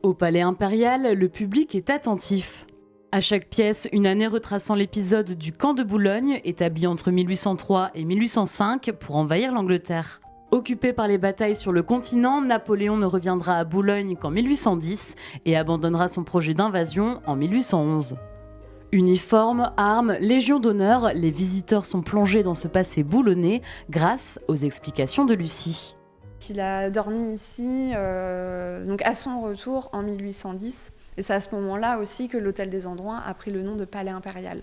Au Palais Impérial, le public est attentif. À chaque pièce, une année retraçant l'épisode du camp de Boulogne, établi entre 1803 et 1805 pour envahir l'Angleterre. Occupé par les batailles sur le continent, Napoléon ne reviendra à Boulogne qu'en 1810 et abandonnera son projet d'invasion en 1811. Uniformes, armes, légion d'honneur, les visiteurs sont plongés dans ce passé boulonnais grâce aux explications de Lucie. Il a dormi ici donc à son retour en 1810. Et c'est à ce moment-là aussi que l'hôtel des Andouins a pris le nom de Palais Impérial.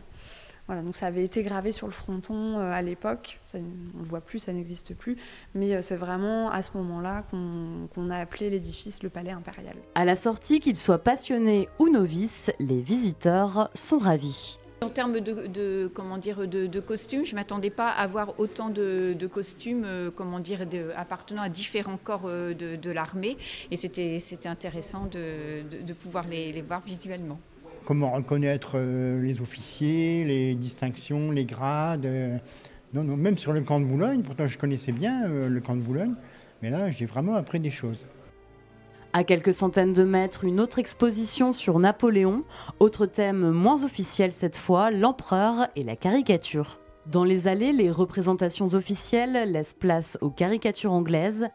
Voilà, donc ça avait été gravé sur le fronton à l'époque. On ne le voit plus, ça n'existe plus. Mais c'est vraiment à ce moment-là qu'on a appelé l'édifice le Palais Impérial. À la sortie, qu'ils soient passionnés ou novices, les visiteurs sont ravis. En termes de costumes, je ne m'attendais pas à voir autant de costumes appartenant à différents corps de l'armée. Et c'était intéressant de pouvoir les voir visuellement. Comment reconnaître les officiers, les distinctions, les grades. Non, même sur le camp de Boulogne, pourtant je connaissais bien le camp de Boulogne, mais là j'ai vraiment appris des choses. À quelques centaines de mètres, une autre exposition sur Napoléon. Autre thème moins officiel cette fois, l'empereur et la caricature. Dans les allées, les représentations officielles laissent place aux caricatures anglaises.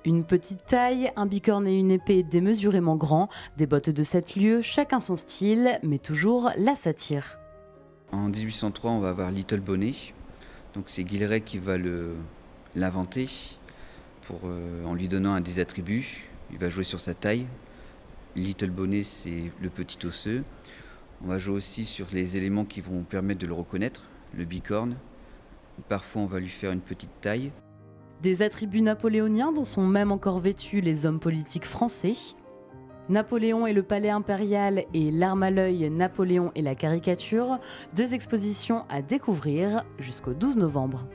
Une petite taille, un bicorne et une épée démesurément grands, des bottes de 7 lieues, chacun son style, mais toujours la satire. En 1803, on va avoir Little Bonnet. Donc c'est Guilleret qui va l'inventer en lui donnant un des attributs. Il va jouer sur sa taille. Little Bonnet, c'est le petit osseux. On va jouer aussi sur les éléments qui vont permettre de le reconnaître, le bicorne. Parfois, on va lui faire une petite taille. Des attributs napoléoniens dont sont même encore vêtus les hommes politiques français. Napoléon et le Palais Impérial et l'arme à l'œil Napoléon et la caricature, 2 expositions à découvrir jusqu'au 12 novembre.